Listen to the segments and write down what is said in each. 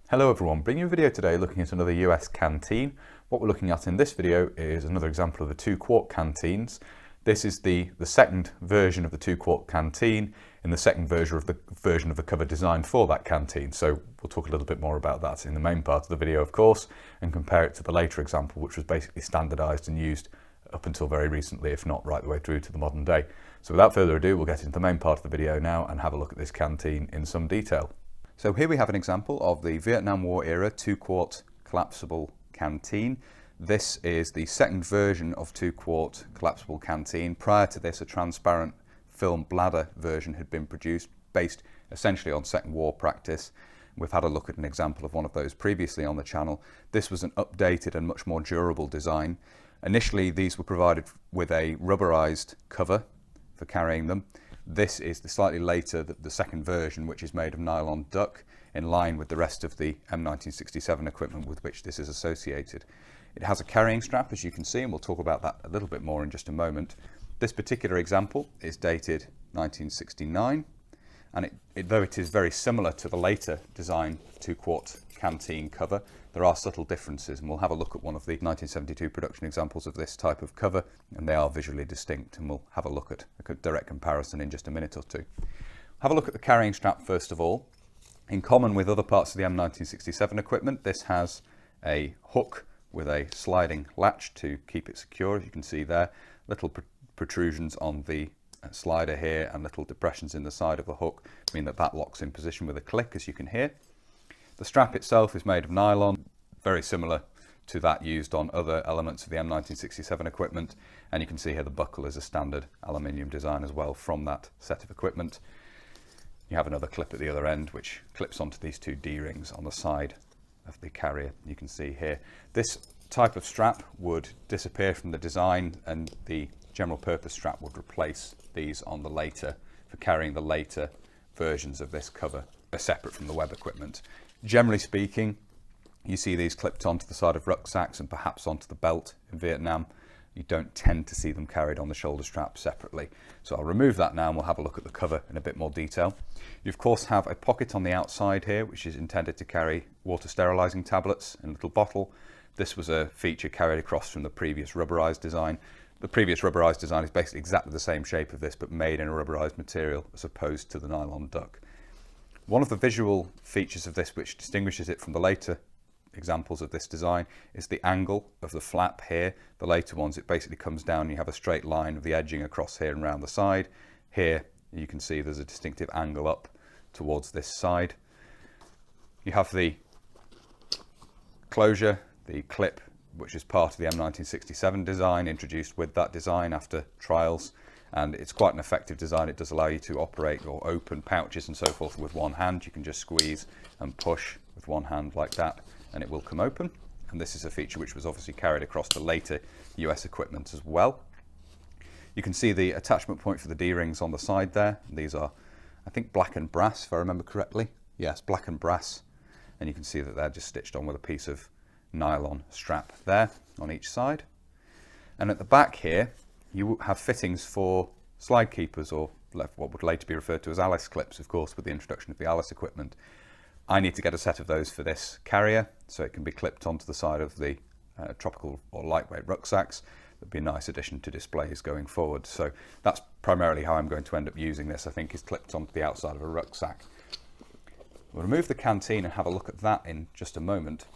Hello everyone, bringing you a video today looking at another US canteen. What we're looking at in this video is another example of the 2-quart canteens. This is the second version of the 2-quart canteen in the second version of the cover designed for that canteen. So we'll talk a little bit more about that in the main part of the video, of course, and compare it to the later example, which was basically standardized and used up until very recently, if not right the way through to the modern day. So without further ado, we'll get into the main part of the video now and have a look at this canteen in some detail. So here we have an example of the Vietnam War era 2-quart collapsible canteen. This is the second version of 2-quart collapsible canteen. Prior to this, a transparent film bladder version had been produced based essentially on Second War practice. We've had a look at an example of one of those previously on the channel. This was an updated and much more durable design. Initially, these were provided with a rubberized cover for carrying them. This is the slightly later, the second version, which is made of nylon duck, in line with the rest of the M1967 equipment with which this is associated. It has a carrying strap, as you can see, and we'll talk about that a little bit more in just a moment. This particular example is dated 1969, and though it is very similar to the later design 2-quart canteen cover, there are subtle differences, and we'll have a look at one of the 1972 production examples of this type of cover, and they are visually distinct, and we'll have a look at a direct comparison in just a minute or two. Have a look at the carrying strap first of all. In common with other parts of the M1967 equipment, this has a hook with a sliding latch to keep it secure, as you can see there. Little protrusions on the slider here and little depressions in the side of the hook mean that that locks in position with a click, as you can hear. The strap itself is made of nylon, very similar to that used on other elements of the M1967 equipment, and you can see here the buckle is a standard aluminium design as well from that set of equipment. You have another clip at the other end which clips onto these two D-rings on the side of the carrier. You can see here this type of strap would disappear from the design, and the general purpose strap would replace these on the later, for carrying the later versions of this cover, separate from the web equipment. Generally speaking, you see these clipped onto the side of rucksacks and perhaps onto the belt in Vietnam. You don't tend to see them carried on the shoulder strap separately. So I'll remove that now and we'll have a look at the cover in a bit more detail. You of course have a pocket on the outside here, which is intended to carry water sterilizing tablets in a little bottle. This was a feature carried across from the previous rubberized design. The previous rubberized design is basically exactly the same shape of this, but made in a rubberized material as opposed to the nylon duck. One of the visual features of this which distinguishes it from the later examples of this design is the angle of the flap here. The later ones, it basically comes down, you have a straight line of the edging across here and around the side. Here you can see there's a distinctive angle up towards this side. You have the closure, the clip, which is part of the M1967 design, introduced with that design after trials, and it's quite an effective design. It does allow you to operate or open pouches and so forth with one hand. You can just squeeze and push with one hand like that and it will come open, and this is a feature which was obviously carried across the later US equipment as well. You can see the attachment point for the D-rings on the side there. These are, I think, black and brass, if I remember correctly. Yes, black and brass, and you can see that they're just stitched on with a piece of nylon strap there on each side. And at the back here you have fittings for slide keepers, or what would later be referred to as Alice clips, of course, with the introduction of the Alice equipment. I need to get a set of those for this carrier so it can be clipped onto the side of the tropical or lightweight rucksacks. That'd be a nice addition to displays going forward. So that's primarily how I'm going to end up using this, I think, is clipped onto the outside of a rucksack. We'll remove the canteen and have a look at that in just a moment.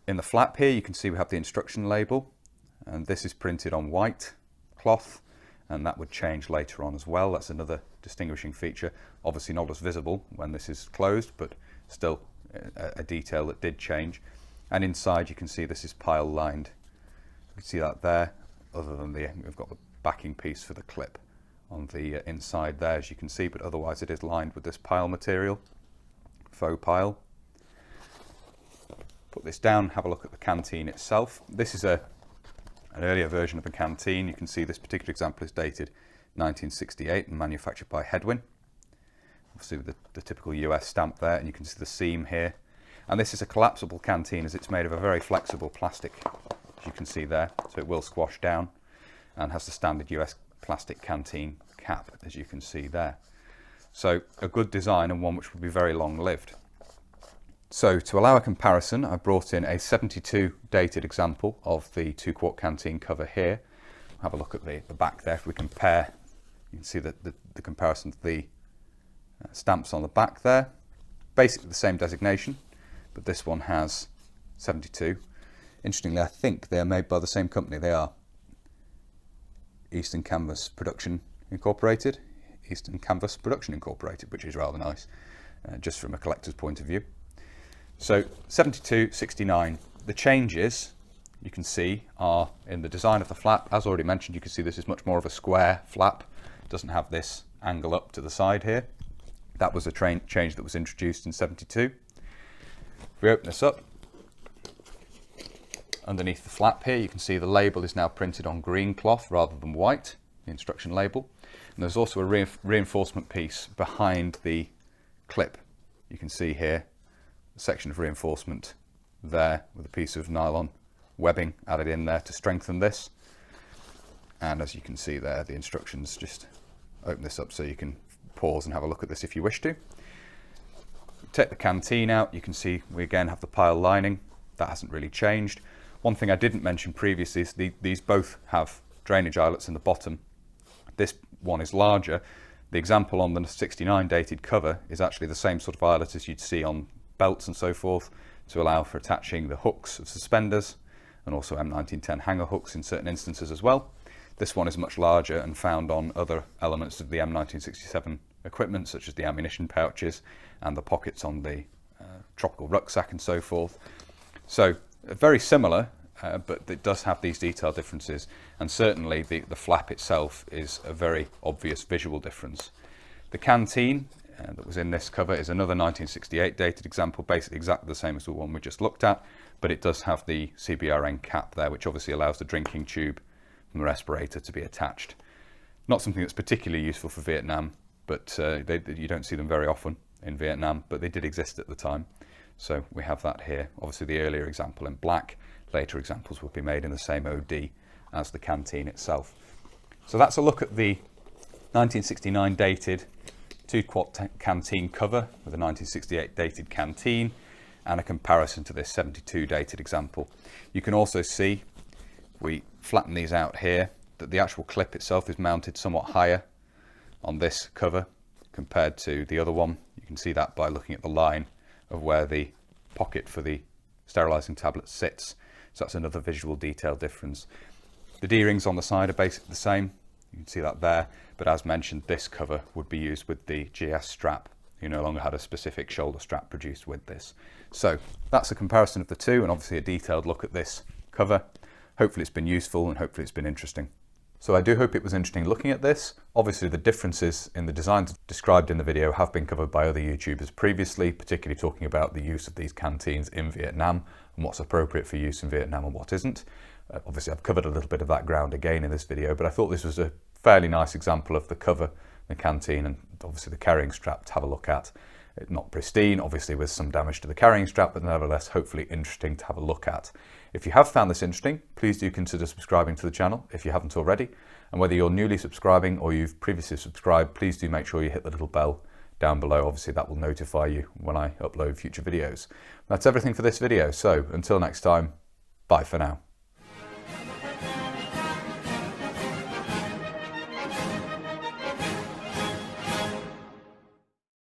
In the flap here you can see we have the instruction label, and this is printed on white cloth, and that would change later on as well. That's another distinguishing feature, obviously not as visible when this is closed, but still a detail that did change. And inside you can see this is pile lined. You can see that there, other than we've got the backing piece for the clip on the inside there, as you can see, but otherwise it is lined with this pile material, faux pile. Put this down, have a look at the canteen itself. This is an earlier version of a canteen. You can see this particular example is dated 1968 and manufactured by Hedwin. Obviously with the typical US stamp there, and you can see the seam here. And this is a collapsible canteen, as it's made of a very flexible plastic, as you can see there, so it will squash down, and has the standard US plastic canteen cap, as you can see there. So a good design, and one which will be very long lived. So to allow a comparison, I brought in a 72 dated example of the 2 quart canteen cover here. Have a look at the back there. If we compare, you can see the comparison to the stamps on the back there. Basically the same designation, but this one has 72. Interestingly, I think they are made by the same company. They are Eastern Canvas Production Incorporated, which is rather nice, just from a collector's point of view. So 72, 69. The changes you can see are in the design of the flap. As already mentioned, you can see this is much more of a square flap. It doesn't have this angle up to the side here. That was a change that was introduced in 72. If we open this up, underneath the flap here, you can see the label is now printed on green cloth rather than white, the instruction label. And there's also a reinforcement piece behind the clip. You can see here a section of reinforcement there with a piece of nylon webbing added in there to strengthen this. And as you can see there, the instructions, just open this up so you can pause and have a look at this if you wish to. Take the canteen out, you can see we again have the pile lining. That hasn't really changed. One thing I didn't mention previously is these both have drainage eyelets in the bottom. This one is larger. The example on the 69 dated cover is actually the same sort of eyelet as you'd see on belts and so forth, to allow for attaching the hooks of suspenders, and also M1910 hanger hooks in certain instances as well. This one is much larger and found on other elements of the M1967 equipment, such as the ammunition pouches and the pockets on the tropical rucksack and so forth. So very similar, but it does have these detail differences, and certainly the flap itself is a very obvious visual difference. The canteen that was in this cover is another 1968 dated example, basically exactly the same as the one we just looked at, but it does have the CBRN cap there, which obviously allows the drinking tube from the respirator to be attached. Not something that's particularly useful for Vietnam, but you don't see them very often in Vietnam, but they did exist at the time. So we have that here. Obviously the earlier example in black, later examples will be made in the same OD as the canteen itself. So that's a look at the 1969 dated 2 quart canteen cover with a 1968 dated canteen and a comparison to this 72 dated example. You can also see, we flatten these out here, that the actual clip itself is mounted somewhat higher on this cover compared to the other one. You can see that by looking at the line of where the pocket for the sterilising tablet sits. So that's another visual detail difference. The D-rings on the side are basically the same. You can see that there, but as mentioned, this cover would be used with the GS strap. You no longer had a specific shoulder strap produced with this. So that's a comparison of the two, and obviously a detailed look at this cover. Hopefully it's been useful and hopefully it's been interesting. So I do hope it was interesting looking at this. Obviously the differences in the designs described in the video have been covered by other YouTubers previously, particularly talking about the use of these canteens in Vietnam and what's appropriate for use in Vietnam and what isn't. Obviously I've covered a little bit of that ground again in this video, but I thought this was a fairly nice example of the cover, the canteen, and obviously the carrying strap to have a look at. It's not pristine, obviously with some damage to the carrying strap, but nevertheless hopefully interesting to have a look at. If you have found this interesting, please do consider subscribing to the channel if you haven't already. And whether you're newly subscribing or you've previously subscribed, please do make sure you hit the little bell down below. Obviously that will notify you when I upload future videos. That's everything for this video. So until next time, bye for now.